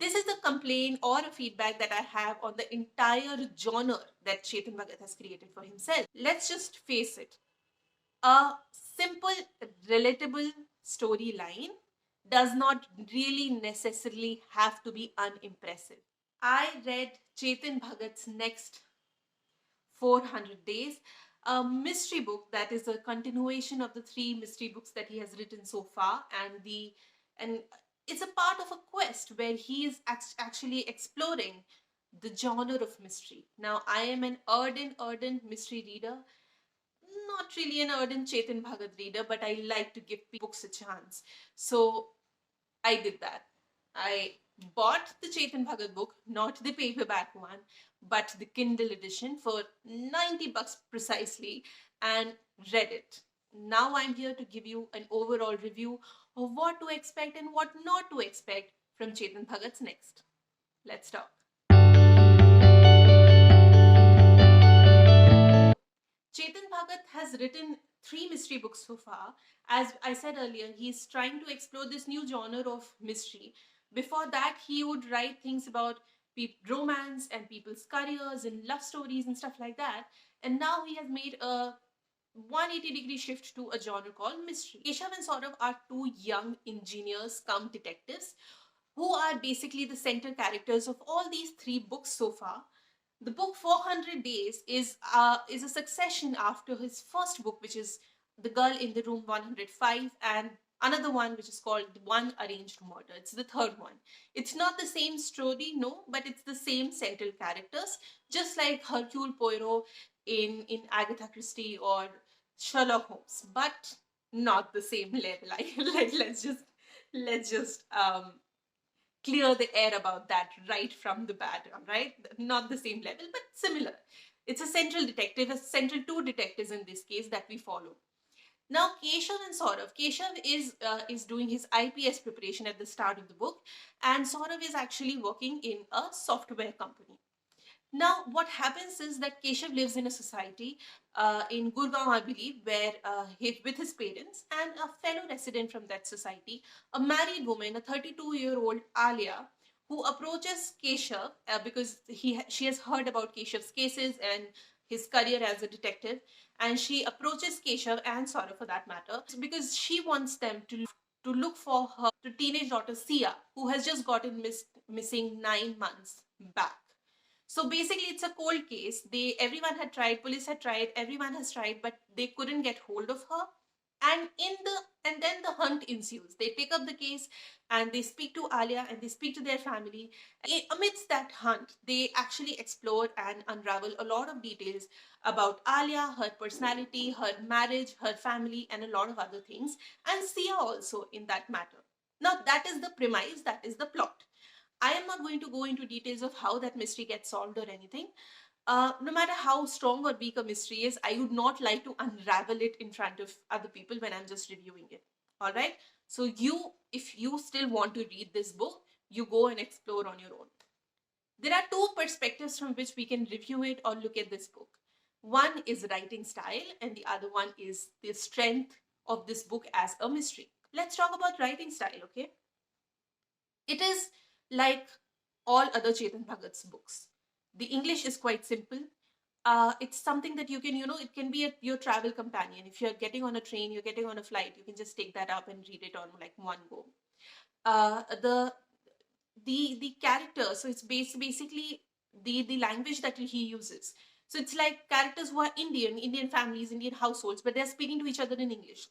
This is the complaint or a feedback that I have on the entire genre that Chetan Bhagat has created for himself. Let's just face it. A simple, relatable storyline does not really necessarily have to be unimpressive. I read Chetan Bhagat's next 400 Days, a mystery book that is a continuation of the three mystery books that he has written so far, and it's a part of a quest where he is actually exploring the genre of mystery. Now, I am an ardent mystery reader, not really an ardent Chetan Bhagat reader, but I like to give books a chance. So I did that. I bought the Chetan Bhagat book, not the paperback one, but the Kindle edition for 90 bucks precisely, and read it. Now I'm here to give you an overall review of what to expect and what not to expect from Chetan Bhagat's next. Let's talk. Chetan Bhagat has written three mystery books so far. As I said earlier, he's trying to explore this new genre of mystery. Before that, he would write things about romance and people's careers and love stories and stuff like that. And now he has made a 180-degree shift to a genre called mystery. Keshav and Saurav are two young engineers come detectives who are basically the center characters of all these three books so far. The book 400 Days is a succession after his first book, which is The Girl in the Room 105, and another one which is called One Arranged Murder. It's the third one. It's not the same story, no, but it's the same central characters, just like Hercule Poirot in Agatha Christie or Sherlock Holmes, but not the same level. Let's just clear the air about that right from the bat, right? Not the same level, but similar. It's a central detective, a central two detectives in this case that we follow. Now, Keshav and Saurav. Keshav is doing his IPS preparation at the start of the book, and Saurav is actually working in a software company. Now, what happens is that Keshav lives in a society in Gurgaon, I believe, where with his parents and a fellow resident from that society, a married woman, a 32-year-old Alia, who approaches Keshav because she has heard about Keshav's cases and his career as a detective, and she approaches Keshav and Saurav for that matter because she wants them to look for her teenage daughter Sia, who has just gotten missing 9 months back. So basically, it's a cold case. Everyone had tried, police had tried, everyone has tried, but they couldn't get hold of her. And then the hunt ensues. They pick up the case and they speak to Alia and they speak to their family. Amidst that hunt, they actually explore and unravel a lot of details about Alia, her personality, her marriage, her family, and a lot of other things, and Sia also in that matter. Now, that is the premise, that is the plot. I am not going to go into details of how that mystery gets solved or anything. No matter how strong or weak a mystery is, I would not like to unravel it in front of other people when I'm just reviewing it. All right. So if you still want to read this book, you go and explore on your own. There are two perspectives from which we can review it or look at this book. One is writing style, and the other one is the strength of this book as a mystery. Let's talk about writing style, okay? It is like all other Chetan Bhagat's books. The English is quite simple. It's something that you can, it can be your travel companion. If you're getting on a train, you're getting on a flight, you can just take that up and read it on like one go. The character, so it's basically the language that he uses. So it's like characters who are Indian families, Indian households, but they're speaking to each other in English.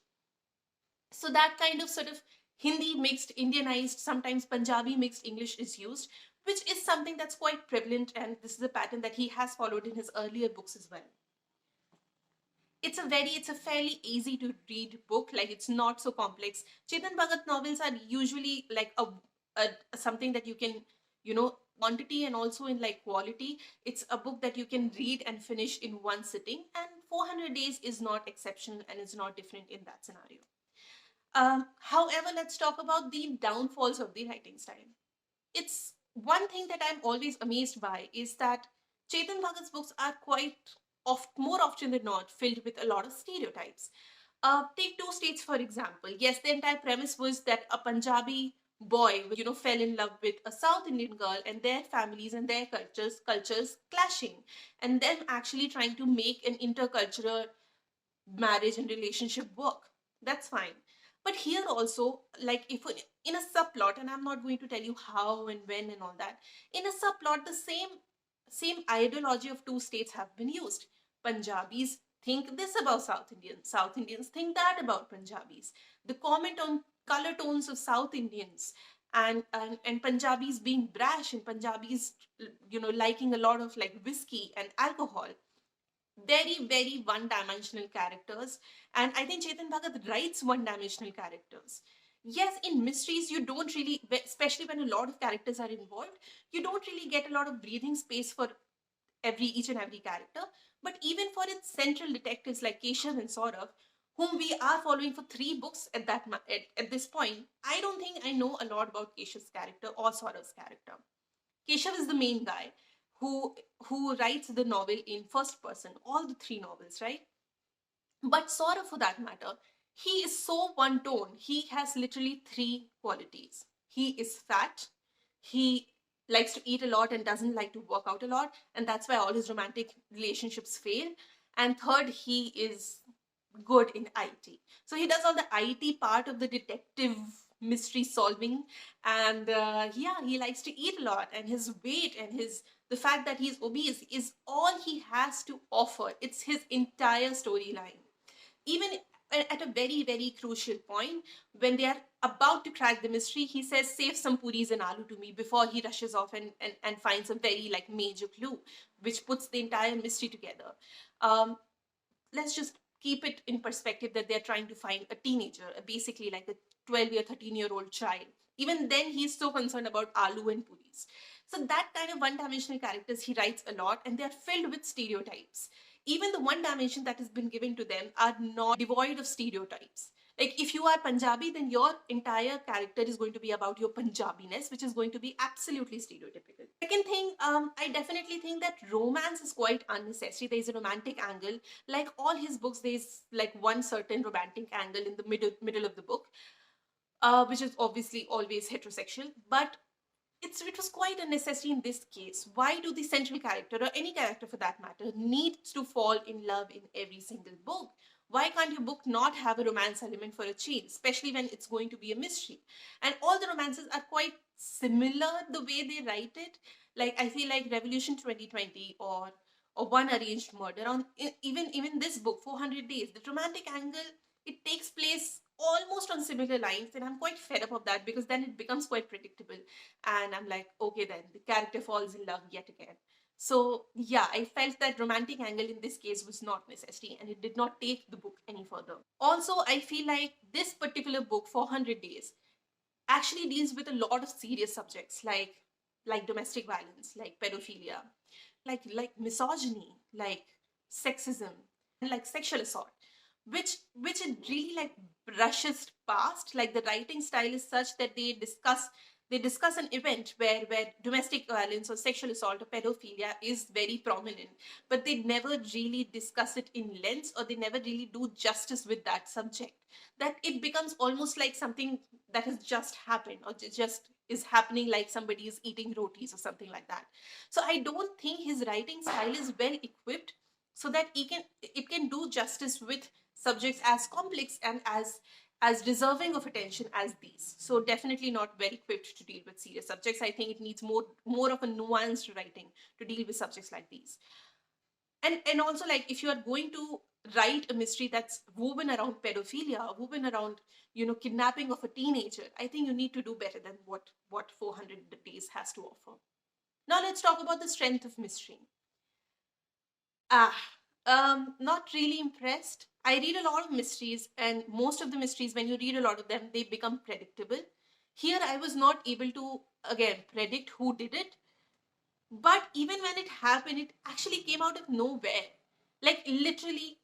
So that kind of sort of Hindi mixed, Indianized, sometimes Punjabi mixed English is used, which is something that's quite prevalent, and this is a pattern that he has followed in his earlier books as well. It's a fairly easy to read book, like it's not so complex. Chetan Bhagat novels are usually like a something that you can, quantity and also in like quality. It's a book that you can read and finish in one sitting, and 400 Days is not exceptional and it's not different in that scenario. However, let's talk about the downfalls of the writing style. It's one thing that I'm always amazed by is that Chetan Bhagat's books are quite more often than not filled with a lot of stereotypes. Take Two States for example. Yes, the entire premise was that a Punjabi boy, fell in love with a South Indian girl, and their families and their cultures clashing, and them actually trying to make an intercultural marriage and relationship work. That's fine. But here also, like, if in a subplot, and I'm not going to tell you how and when and all that, in a subplot, the same ideology of two states have been used. Punjabis think this about South Indians, South Indians think that about Punjabis. The comment on color tones of South Indians, and Punjabis being brash, and Punjabis, liking a lot of like whiskey and alcohol. Very, very one dimensional characters. And I think Chetan Bhagat writes one dimensional characters. Yes, in mysteries, you don't really, especially when a lot of characters are involved, you don't really get a lot of breathing space for each and every character. But even for its central detectives like Keshav and Saurav, whom we are following for 3 books at this point, I don't think I know a lot about Keshav's character or Saurav's character. Keshav is the main guy who writes the novel in first person, all the 3 novels, right? But Saurav, for that matter, he is so one tone. He has literally 3 qualities. He is fat. He likes to eat a lot and doesn't like to work out a lot, and that's why all his romantic relationships fail. And third, he is good in IT. So he does all the IT part of the detective mystery solving, and yeah, he likes to eat a lot, and his weight and the fact that he's obese is all he has to offer. It's his entire storyline. Even at a very, very crucial point, when they are about to crack the mystery, he says, save some puris and aloo to me, before he rushes off and finds a very like major clue, which puts the entire mystery together. Let's just keep it in perspective that they're trying to find a teenager, basically like a 12 or 13-year-old child. Even then, he's so concerned about aloo and puris. So that kind of one-dimensional characters he writes a lot, and they're filled with stereotypes. Even the one dimension that has been given to them are not devoid of stereotypes. Like, if you are Punjabi, then your entire character is going to be about your Punjabiness, which is going to be absolutely stereotypical. Second thing, I definitely think that romance is quite unnecessary. There is a romantic angle. Like all his books, there's like one certain romantic angle in the middle of the book, which is obviously always heterosexual. But it was quite unnecessary in this case. Why do the central character, or any character for that matter, needs to fall in love in every single book? Why can't your book not have a romance element for a change, especially when it's going to be a mystery? And all the romances are quite similar the way they write it. Like, I feel like Revolution 2020 or One Arranged Murder, on even this book 400 Days, the romantic angle, it takes place almost on similar lines, and I'm quite fed up of that, because then it becomes quite predictable, and I'm like, okay, then the character falls in love yet again. So yeah, I felt that romantic angle in this case was not necessary, and it did not take the book any further. Also, I feel like this particular book, 400 Days, actually deals with a lot of serious subjects, like domestic violence, like pedophilia, like misogyny, like sexism, and like sexual assault, which it really like brushes past. Like, the writing style is such that they discuss an event where domestic violence or sexual assault or pedophilia is very prominent, but they never really discuss it in length, or they never really do justice with that subject, that it becomes almost like something that has just happened, or just is happening, like somebody is eating rotis or something like that. So I don't think his writing style is well equipped so that it can do justice with subjects as complex and as deserving of attention as these. So definitely not well equipped to deal with serious subjects. I think it needs more of a nuanced writing to deal with subjects like these. And also, like, if you are going to write a mystery that's woven around pedophilia, woven around kidnapping of a teenager, I think you need to do better than what 400 Days has to offer. Now let's talk about the strength of mystery. Ah, not really impressed. I read a lot of mysteries, and most of the mysteries, when you read a lot of them, they become predictable. Here, I was not able to, again, predict who did it, but even when it happened, it actually came out of nowhere. Like, literally,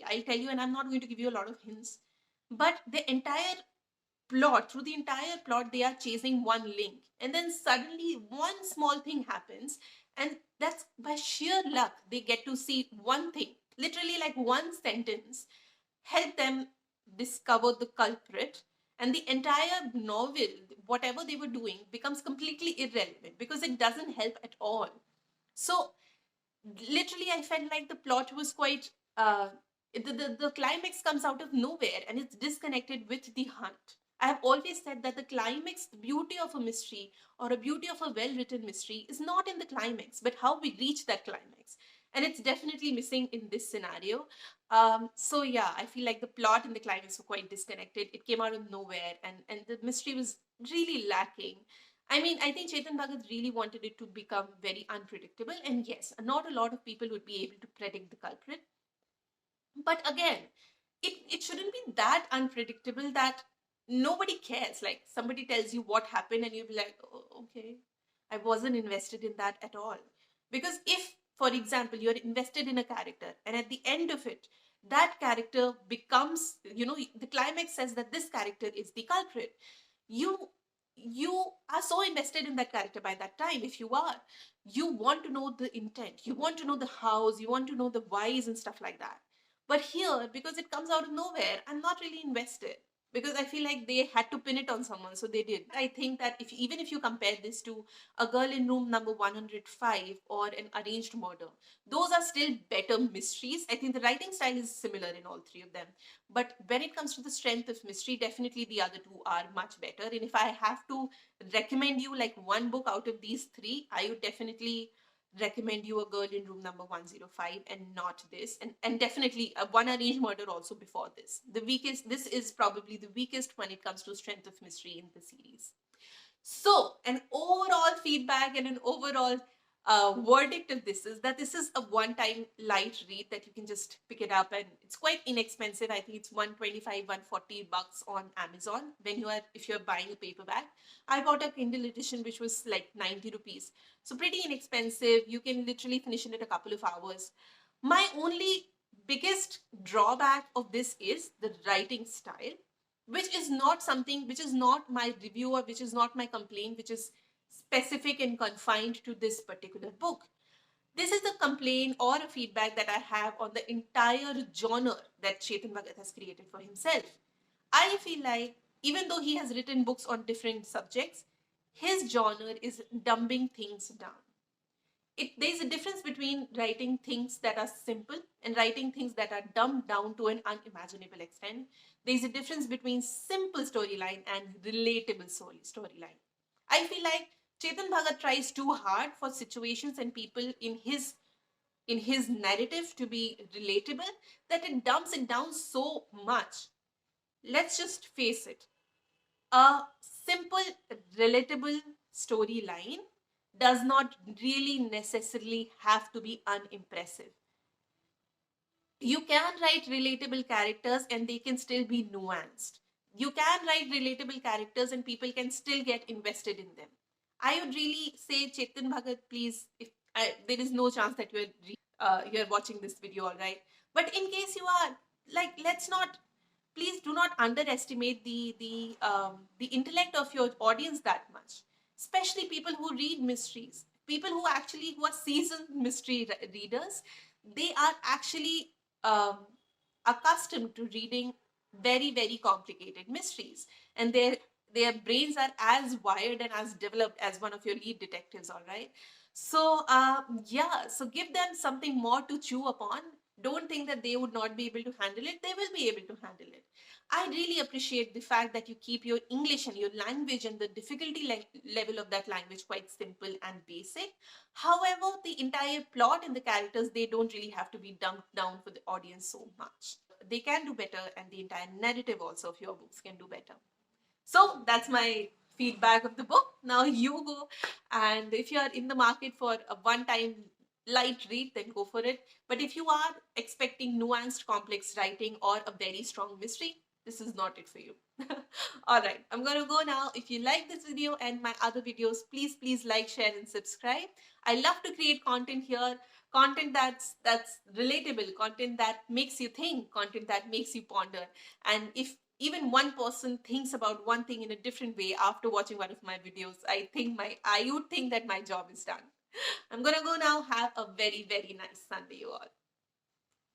I'll tell you, and I'm not going to give you a lot of hints, but through the entire plot, they are chasing one link. And then suddenly one small thing happens, and that's by sheer luck, they get to see one thing, literally like one sentence, help them discover the culprit. and the entire novel, whatever they were doing, becomes completely irrelevant because it doesn't help at all. So literally I felt like the plot was quite the climax comes out of nowhere and it's disconnected with the hunt. I have always said that the climax, the beauty of a mystery or a beauty of a well written mystery is not in the climax but how we reach that climax, and it's definitely missing in this scenario. So yeah, I feel like the plot and the climax were quite disconnected. It came out of nowhere, and the mystery was really lacking. I mean, I think Chetan Bhagat really wanted it to become very unpredictable. And yes, not a lot of people would be able to predict the culprit. But again, it shouldn't be that unpredictable that nobody cares. Like somebody tells you what happened and you'll be like, oh, okay, I wasn't invested in that at all. Because if, for example, you're invested in a character and at the end of it, that character becomes, the climax says that this character is the culprit. You you are so invested in that character by that time. If you are, you want to know the intent, you want to know the hows, you want to know the whys and stuff like that. But here, because it comes out of nowhere, I'm not really invested because I feel like they had to pin it on someone, so they did. I think that if even if you compare this to A Girl in Room Number 105 or An Arranged Murder, those are still better mysteries. I think the writing style is similar in all three of them. But when it comes to the strength of mystery, definitely the other two are much better. And if I have to recommend you like one book out of these three, I would definitely recommend you A Girl in Room Number 105 and not this. And definitely One Arranged Murder also before this. The weakest, this is probably the weakest when it comes to strength of mystery in the series. So, an overall feedback and an overall verdict of this is that this is a one-time light read that you can just pick it up, and it's quite inexpensive. I think it's 125, 140 bucks on Amazon when you are if you're buying a paperback. I bought a Kindle edition which was like 90 rupees. So pretty inexpensive. You can literally finish it in a couple of hours. My only biggest drawback of this is the writing style, which is not something, which is not my review or which is not my complaint, which is specific and confined to this particular book. This is a complaint or a feedback that I have on the entire genre that Chetan Bhagat has created for himself. I feel like even though he has written books on different subjects, his genre is dumbing things down. There's a difference between writing things that are simple and writing things that are dumbed down to an unimaginable extent. There's a difference between simple storyline and relatable storyline. I feel like Chetan Bhagat tries too hard for situations and people in his narrative to be relatable that it dumps it down so much. Let's just face it. A simple, relatable storyline does not really necessarily have to be unimpressive. You can write relatable characters and they can still be nuanced. You can write relatable characters and people can still get invested in them. I would really say, Chetan Bhagat, please, if there is no chance that you're watching this video, all right. But in case you are, like, let's not, please do not underestimate the intellect of your audience that much. Especially people who read mysteries, people who are seasoned mystery readers. They are actually um, accustomed to reading very, very complicated mysteries, and their brains are as wired and as developed as one of your lead detectives, all right. So yeah, so give them something more to chew upon. Don't think that they would not be able to handle it. They will be able to handle it. I really appreciate the fact that you keep your English and your language and the difficulty level of that language quite simple and basic. However, the entire plot and the characters, they don't really have to be dumped down for the audience so much. They can do better, and the entire narrative also of your books can do better. So that's my feedback of the book. Now you go, and if you are in the market for a one-time light read, then go for it. But if you are expecting nuanced, complex writing or a very strong mystery, this is not it for you. All right, I'm gonna go now. If you like this video and my other videos, please like, share, and subscribe. I love to create content here, content that's relatable, content that makes you think, content that makes you ponder. And if even one person thinks about one thing in a different way after watching one of my videos, I would think that my job is done. I'm gonna go now. Have a very, very nice Sunday, you all.